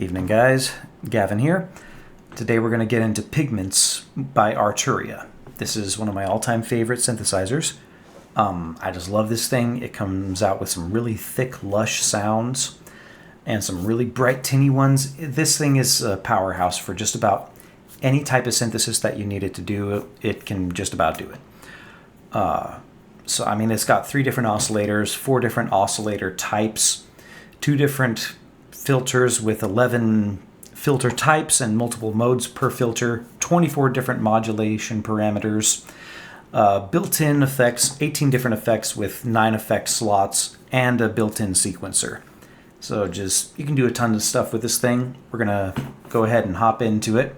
Evening guys, Gavin here. Today we're going to get into Pigments by Arturia. This is one of my all-time favorite synthesizers. I just love this thing. It comes out with some really thick, lush sounds and some really bright, tinny ones. This thing is a powerhouse for just about any type of synthesis that you need it to do. It can just about do it. So I mean, it's got 3 different oscillators, 4 different oscillator types, 2 different filters with 11 filter types and multiple modes per filter, 24 different modulation parameters, built-in effects, 18 different effects with 9 effect slots, and a built-in sequencer. So you can do a ton of stuff with this thing. We're gonna go ahead and hop into it.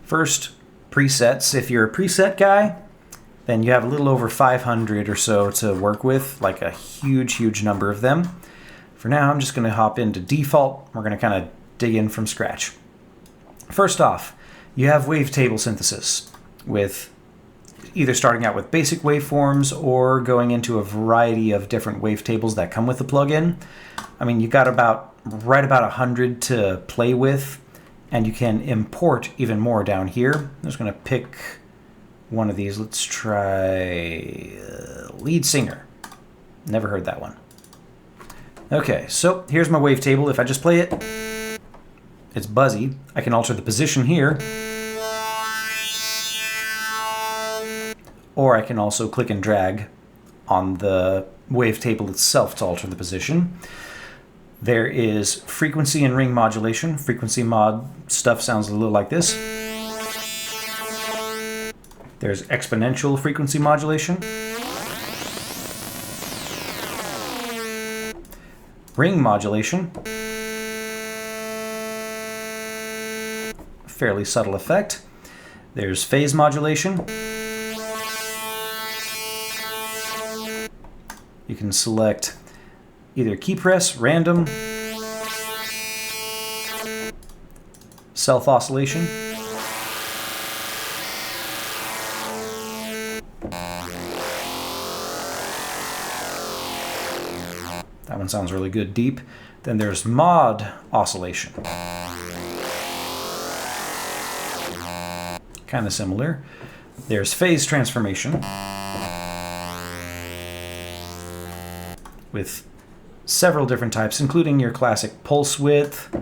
First, presets. If you're a preset guy, then you have a little over 500 or so to work with, like a huge number of them. For now, I'm just going to hop into default. We're going to kind of dig in from scratch. First off, you have wavetable synthesis, with either starting out with basic waveforms or going into a variety of different wavetables that come with the plugin. I mean, you got right about 100 to play with, and you can import even more down here. I'm just going to pick one of these. Let's try lead singer. Never heard that one. Okay, so here's my wavetable. If I just play it, it's buzzy. I can alter the position here. Or I can also click and drag on the wavetable itself to alter the position. There is frequency and ring modulation. Frequency mod stuff sounds a little like this. There's exponential frequency modulation. Ring modulation. Fairly subtle effect. There's phase modulation. You can select either key press, random, self oscillation. That one sounds really good deep. Then there's mod oscillation. Kind of similar. There's phase transformation with several different types, including your classic pulse width,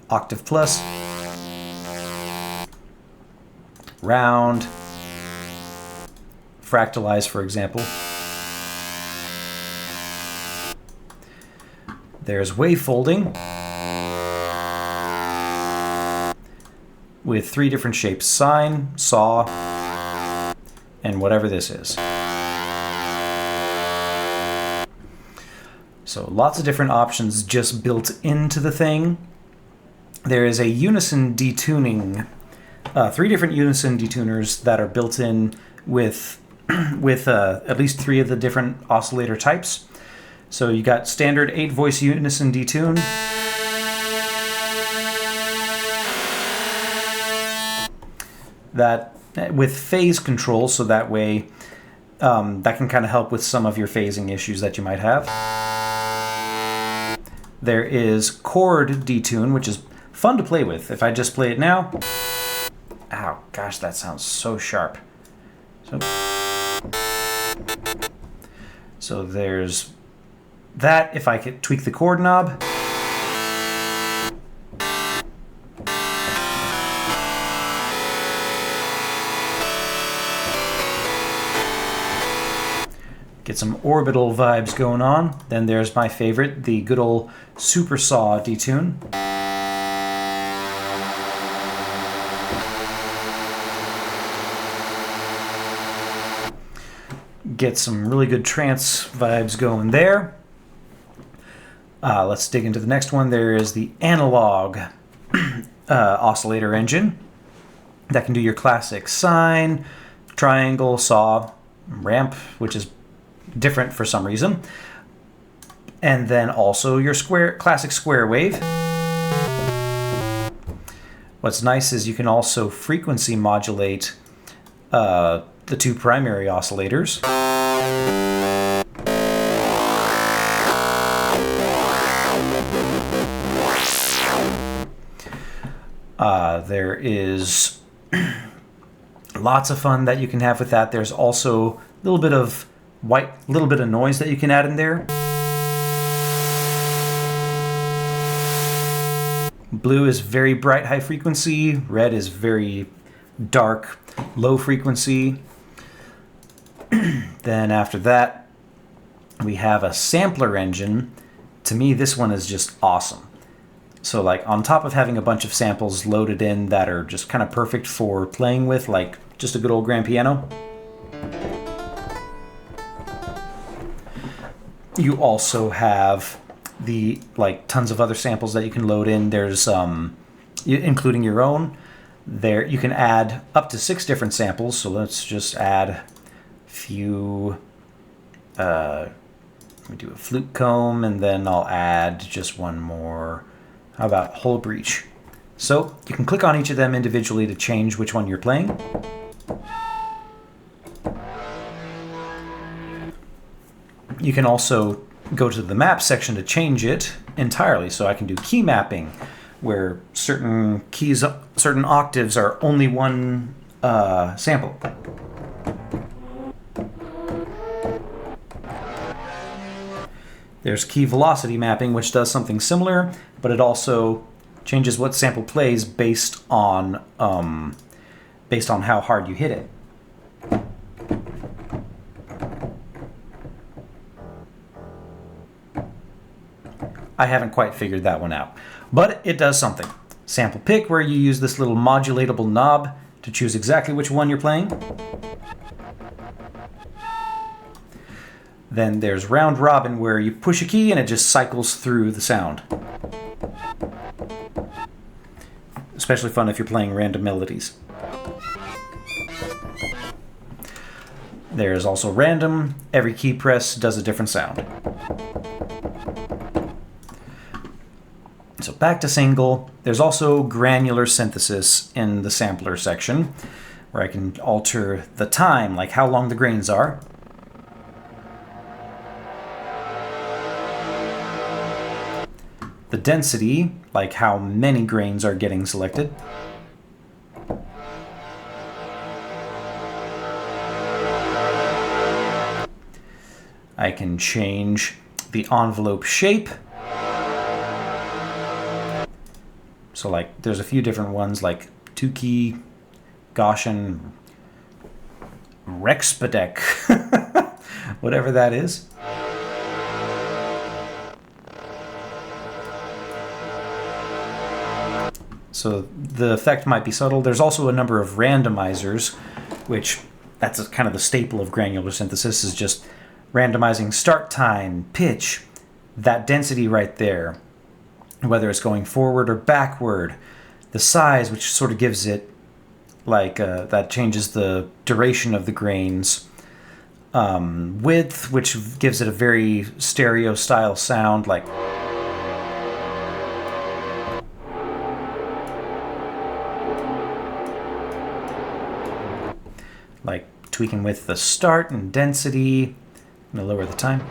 octave plus, round, fractalize, for example. There's wave folding with 3 different shapes: sine, saw, and whatever this is. So lots of different options just built into the thing. There is a unison detuning, 3 different unison detuners that are built in with at least 3 of the different oscillator types. So you got standard 8-voice unison detune, that with phase control, so that way that can kind of help with some of your phasing issues that you might have. There is chord detune, which is fun to play with. If I just play it now, ow, gosh, that sounds so sharp. So there's that. If I could tweak the chord knob, get some orbital vibes going on. Then there's my favorite, the good old super saw detune. Get some really good trance vibes going there. Let's dig into the next one. There is the analog oscillator engine that can do your classic sine, triangle, saw, ramp, which is different for some reason. And then also your classic square wave. What's nice is you can also frequency modulate the 2 primary oscillators. There is lots of fun that you can have with that. There's also a little bit of noise that you can add in there. Blue is very bright, high frequency. Red is very dark, low frequency. Then after that, we have a sampler engine. To me, this one is just awesome. So like on top of having a bunch of samples loaded in that are just kind of perfect for playing with, like just a good old grand piano, you also have the tons of other samples that you can load in. There's including your own. There you can add up to 6 different samples. So let's just add a few. Let me do a flute comb, and then I'll add just one more. How about whole breach? So you can click on each of them individually to change which one you're playing. You can also go to the map section to change it entirely. So I can do key mapping, where certain keys, certain octaves are only one sample. There's key velocity mapping, which does something similar, but it also changes what sample plays based on how hard you hit it. I haven't quite figured that one out, but it does something. Sample pick, where you use this little modulatable knob to choose exactly which one you're playing. Then there's round robin, where you push a key and it just cycles through the sound. Especially fun if you're playing random melodies. There's also random. Every key press does a different sound. So back to single. There's also granular synthesis in the sampler section, where I can alter the time, like how long the grains are. The density, like how many grains are getting selected. I can change the envelope shape. So like there's a few different ones, like two-key, Gaussian, Rexpedec, whatever that is. So the effect might be subtle. There's also a number of randomizers, which that's kind of the staple of granular synthesis, is just randomizing start time, pitch, that density right there, whether it's going forward or backward, the size, which sort of gives it that changes the duration of the grains, width, which gives it a very stereo style sound, like tweaking with the start and density. I'm going to lower the time.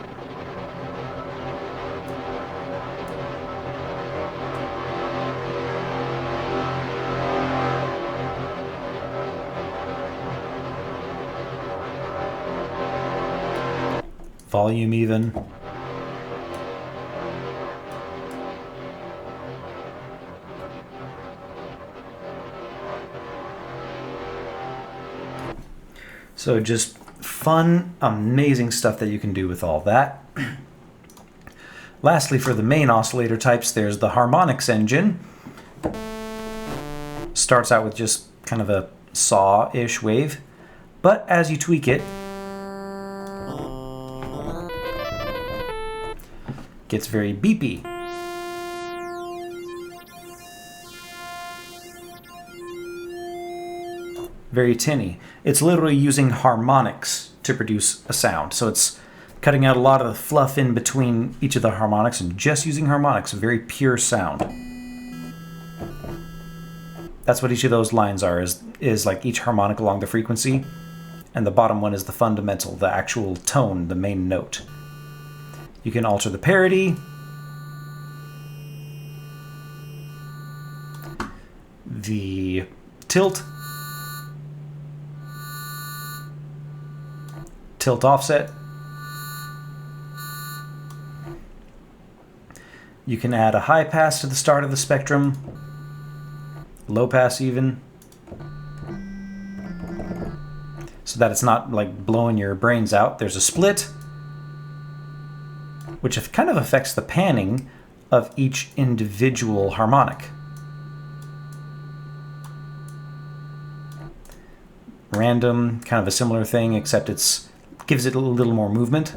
Volume even. So just fun, amazing stuff that you can do with all that. Lastly, for the main oscillator types, there's the harmonics engine. Starts out with just kind of a saw-ish wave, but as you tweak it, gets very beepy. Very tinny. It's literally using harmonics to produce a sound. So it's cutting out a lot of the fluff in between each of the harmonics and just using harmonics, a very pure sound. That's what each of those lines are, is like each harmonic along the frequency, and the bottom one is the fundamental, the actual tone, the main note. You can alter the parity. the tilt, tilt offset. You can add a high pass to the start of the spectrum, low pass even, so that it's not like blowing your brains out. There's a split, which kind of affects the panning of each individual harmonic. Random, kind of a similar thing, except it's gives it a little more movement.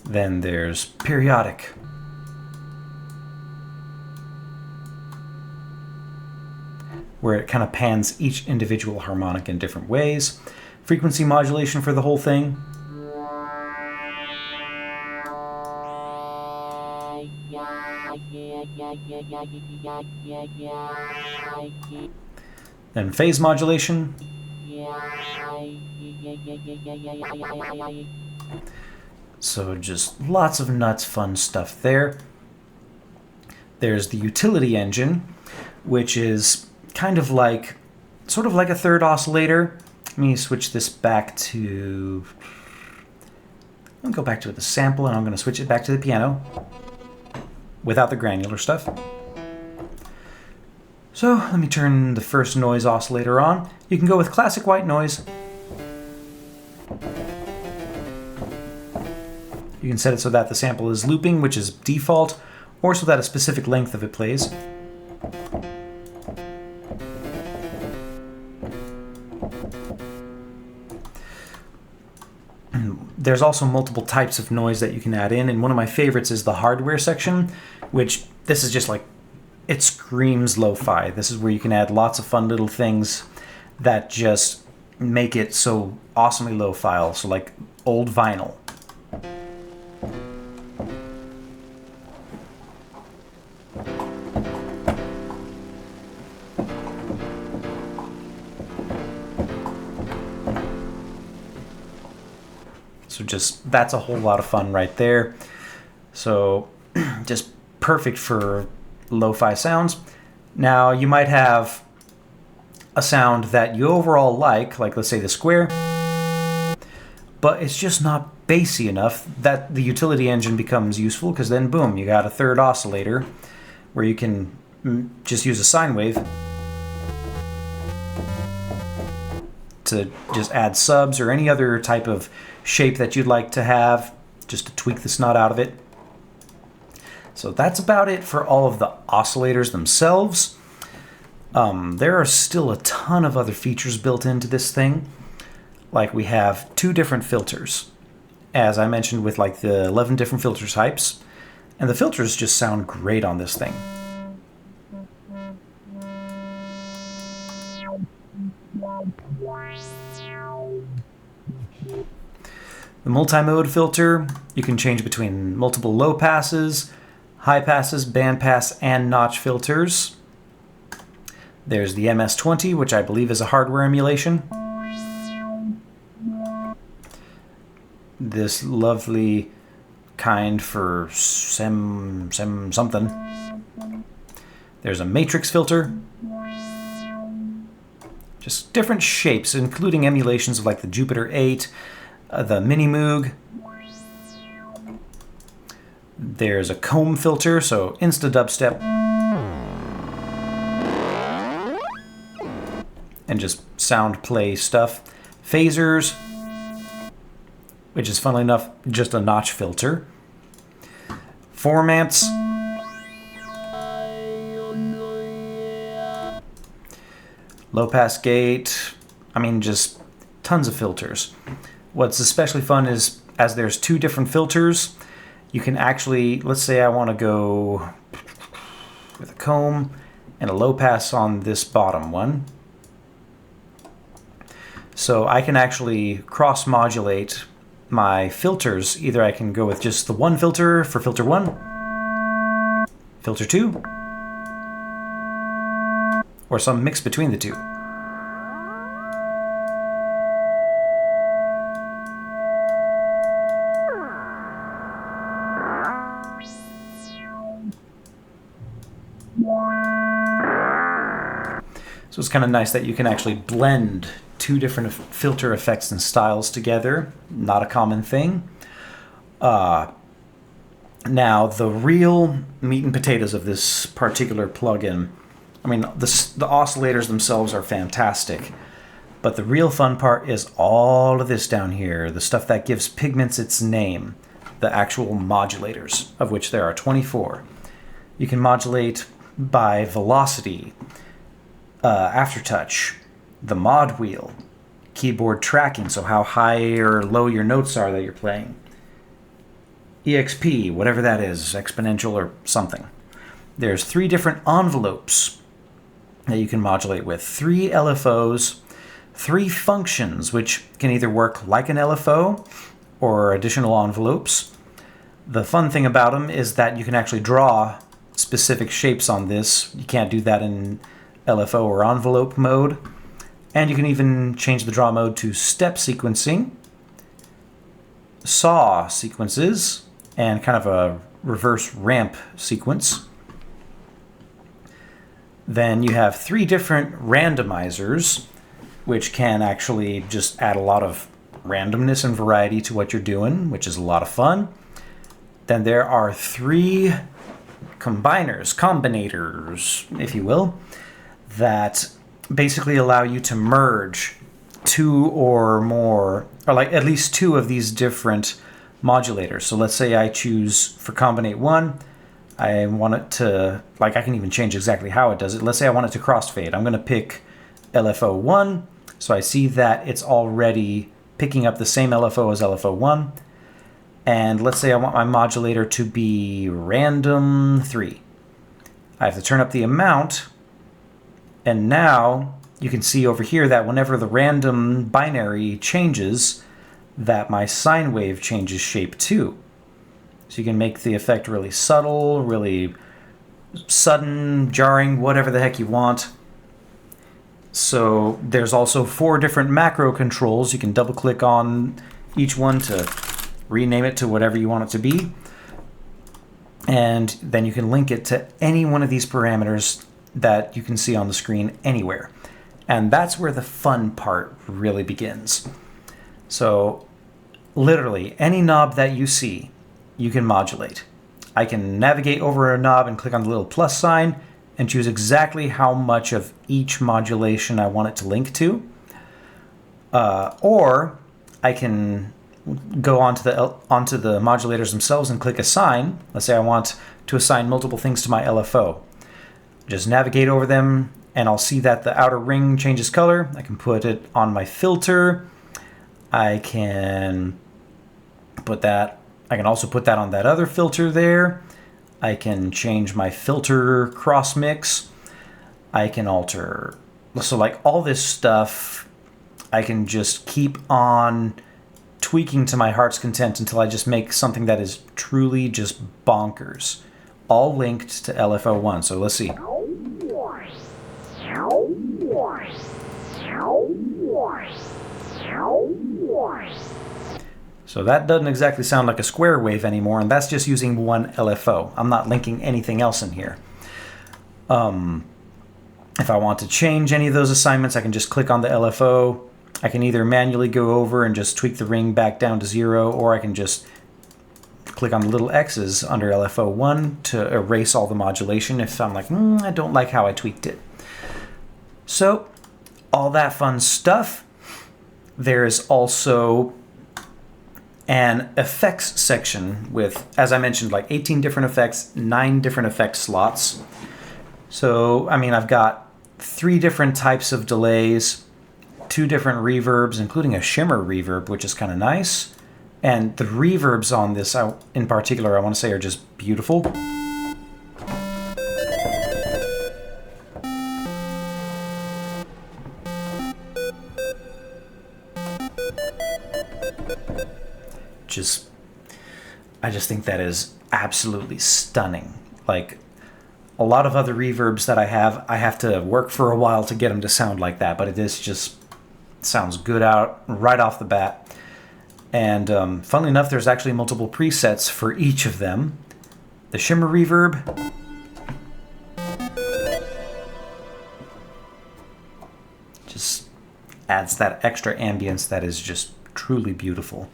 Then there's periodic. Where it kind of pans each individual harmonic in different ways. Frequency modulation for the whole thing. Then phase modulation. So just lots of nuts fun stuff there. There's the utility engine, which is kind of like, sort of like a third oscillator. Let me switch this back to, I'll go back to the sample, and I'm going to switch it back to the piano without the granular stuff. So let me turn the first noise oscillator on. You can go with classic white noise. You can set it so that the sample is looping, which is default, or so that a specific length of it plays. There's also multiple types of noise that you can add in, and one of my favorites is the hardware section, which this is just like, it screams lo-fi. This is where you can add lots of fun little things that just make it so awesomely lo-fi. So like old vinyl. So just, that's a whole lot of fun right there. So just perfect for lo-fi sounds. Now you might have a sound that you overall like let's say the square, but it's just not bassy enough that the utility engine becomes useful, because then boom, you got a third oscillator where you can just use a sine wave to just add subs or any other type of shape that you'd like to have, just to tweak the snot out of it. So that's about it for all of the oscillators themselves. There are still a ton of other features built into this thing. Like we have 2 different filters, as I mentioned, with like the 11 different filter types. And the filters just sound great on this thing. The multi-mode filter, you can change between multiple low passes, high passes, band pass, and notch filters. There's the MS-20, which I believe is a hardware emulation. This lovely kind for something. There's a matrix filter. Just different shapes, including emulations of like the Jupiter 8, the Mini Moog. There's a comb filter, so insta dubstep. And just sound play stuff. Phasers, which is funnily enough just a notch filter. Form amps. Low pass gate. I mean, just tons of filters. What's especially fun is, as there's 2 different filters, you can actually, let's say I want to go with a comb and a low pass on this bottom one. So I can actually cross modulate my filters. Either I can go with just the one filter for filter 1, filter 2, or some mix between the 2. So it's kind of nice that you can actually blend two different filter effects and styles together. Not a common thing. Now, the real meat and potatoes of this particular plugin, I mean, the oscillators themselves are fantastic, but the real fun part is all of this down here, the stuff that gives Pigments its name, the actual modulators, of which there are 24. You can modulate by velocity, aftertouch, the mod wheel, keyboard tracking, so how high or low your notes are that you're playing, EXP, whatever that is, exponential or something. There's 3 different envelopes that you can modulate with, 3 LFOs, 3 functions, which can either work like an LFO or additional envelopes. The fun thing about them is that you can actually draw specific shapes on this. You can't do that in LFO or envelope mode. And you can even change the draw mode to step sequencing, saw sequences, and kind of a reverse ramp sequence. Then you have 3 different randomizers, which can actually just add a lot of randomness and variety to what you're doing, which is a lot of fun. Then there are 3 combinators, if you will, that basically allow you to merge 2 or more, or like at least 2 of these different modulators. So let's say I choose for combinate 1, I want it to, like I can even change exactly how it does it. Let's say I want it to crossfade. I'm going to pick LFO 1, so I see that it's already picking up the same LFO as LFO 1. And let's say I want my modulator to be random 3. I have to turn up the amount, and now you can see over here that whenever the random binary changes, that my sine wave changes shape too. So you can make the effect really subtle, really sudden, jarring, whatever the heck you want. So there's also 4 different macro controls. You can double click on each one to rename it to whatever you want it to be. And then you can link it to any one of these parameters that you can see on the screen anywhere. And that's where the fun part really begins. So literally any knob that you see, you can modulate. I can navigate over a knob and click on the little plus sign and choose exactly how much of each modulation I want it to link to. Or I can go onto the modulators themselves and click assign. Let's say I want to assign multiple things to my LFO. Just navigate over them and I'll see that the outer ring changes color. I can put it on my filter. I can also put that on that other filter there. I can change my filter cross mix. I can alter, so like all this stuff, I can just keep on tweaking to my heart's content until I just make something that is truly just bonkers. All linked to LFO1. So let's see. So that doesn't exactly sound like a square wave anymore, and that's just using one LFO. I'm not linking anything else in here. If I want to change any of those assignments, I can just click on the LFO. I can either manually go over and just tweak the ring back down to 0, or I can just click on the little X's under LFO1 to erase all the modulation if I'm like, I don't like how I tweaked it. So, all that fun stuff. There's also an effects section with, as I mentioned, like 18 different effects, 9 different effect slots. So, I mean, I've got 3 different types of delays, 2 different reverbs, including a shimmer reverb, which is kind of nice. And the reverbs on this, in particular, I want to say are just beautiful. I just think that is absolutely stunning. Like, a lot of other reverbs that I have to work for a while to get them to sound like that, but it is just sounds good out right off the bat. And funnily enough, there's actually multiple presets for each of them. The shimmer reverb. adds that extra ambience that is just truly beautiful.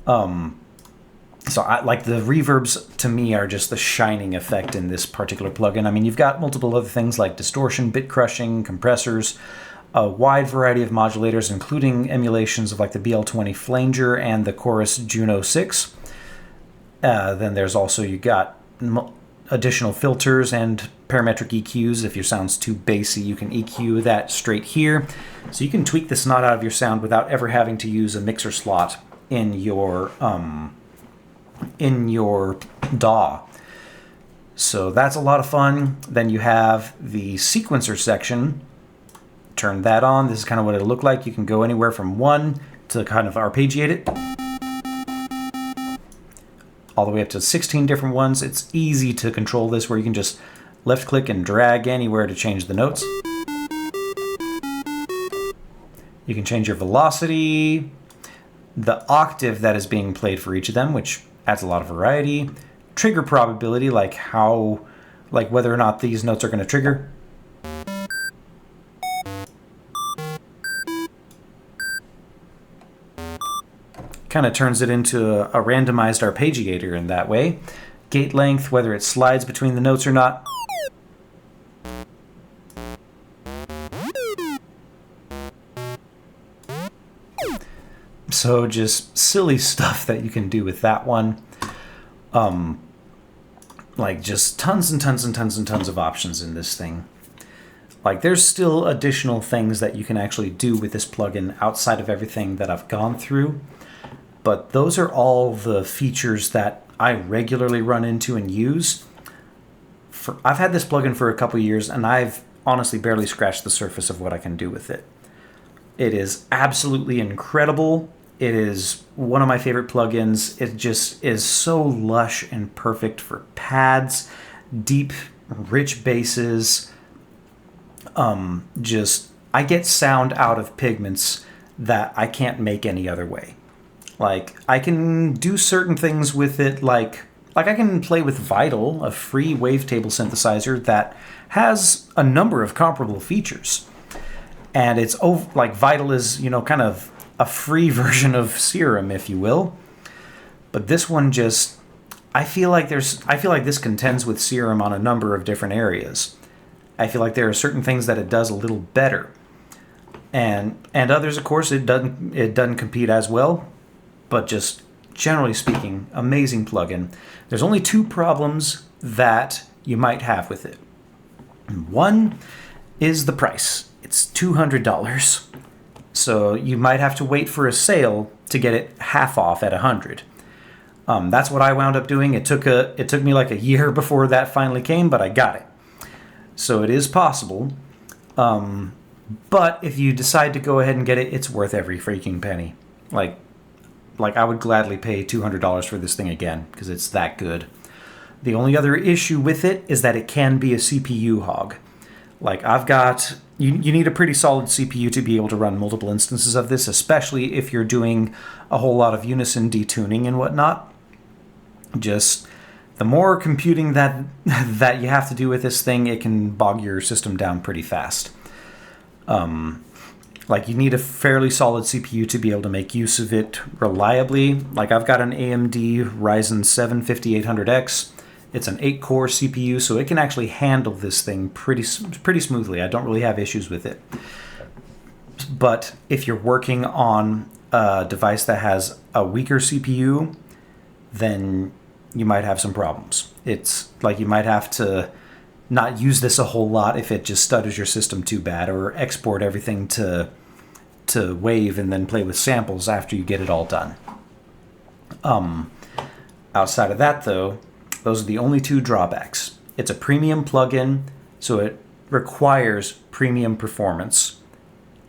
So like the reverbs to me are just the shining effect in this particular plugin. I mean, you've got multiple other things like distortion, bit crushing, compressors, a wide variety of modulators, including emulations of like the BL20 Flanger and the Chorus Juno 6. Then there's also, you got additional filters and parametric EQs. If your sound's too bassy, you can EQ that straight here. So you can tweak the snot out of your sound without ever having to use a mixer slot in your DAW. So that's a lot of fun. Then you have the sequencer section. Turn that on. This is kind of what it'll look like. You can go anywhere from 1 to kind of arpeggiate it, all the way up to 16 different ones. It's easy to control this, where you can just left click and drag anywhere to change the notes. You can change your velocity, the octave that is being played for each of them, which adds a lot of variety. Trigger probability, like whether or not these notes are going to trigger. Kind of turns it into a randomized arpeggiator in that way. Gate length, whether it slides between the notes or not. So just silly stuff that you can do with that one. Like just tons and tons and tons and tons of options in this thing. Like there's still additional things that you can actually do with this plugin outside of everything that I've gone through. But those are all the features that I regularly run into and use. I've had this plugin for a couple years, and I've honestly barely scratched the surface of what I can do with it. It is absolutely incredible. It is one of my favorite plugins. It just is so lush and perfect for pads, deep, rich basses. I get sound out of Pigments that I can't make any other way. Like, I can do certain things with it, like I can play with Vital, a free wavetable synthesizer that has a number of comparable features. And it's like Vital is, kind of a free version of Serum, if you will. But this one just, I feel like this contends with Serum on a number of different areas. I feel like there are certain things that it does a little better. And others, of course, it doesn't compete as well. But just generally speaking, amazing plugin. There's only 2 problems that you might have with it. One is the price. It's $200. So you might have to wait for a sale to get it half off at $100. That's what I wound up doing. It took me like a year before that finally came, but I got it. So it is possible. But if you decide to go ahead and get it, it's worth every freaking penny. Like I would gladly pay $200 for this thing again, because it's that good. The only other issue with it is that it can be a CPU hog. Like you need a pretty solid CPU to be able to run multiple instances of this, especially if you're doing a whole lot of unison detuning and whatnot. Just the more computing that you have to do with this thing, it can bog your system down pretty fast. Like you need a fairly solid CPU to be able to make use of it reliably. Like I've got an AMD Ryzen 7 5800X. It's an 8-core CPU, so it can actually handle this thing pretty smoothly. I don't really have issues with it. But if you're working on a device that has a weaker CPU, then you might have some problems. It's like you might have to not use this a whole lot if it just stutters your system too bad, or export everything to Wave and then play with samples after you get it all done. Outside of that, though, those are the only 2 drawbacks. It's a premium plugin, so it requires premium performance,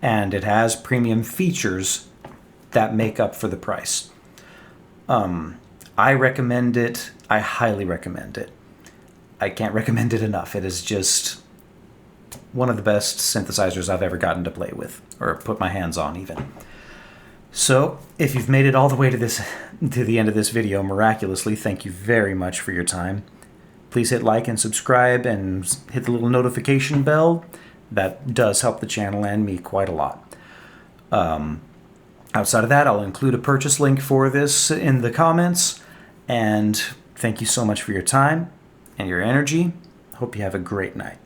and it has premium features that make up for the price. I recommend it. I highly recommend it. I can't recommend it enough. It is just one of the best synthesizers I've ever gotten to play with, or put my hands on even. So, if you've made it all the way to the end of this video, miraculously, thank you very much for your time. Please hit like and subscribe and hit the little notification bell. That does help the channel and me quite a lot. Outside of that, I'll include a purchase link for this in the comments. And thank you so much for your time and your energy. Hope you have a great night.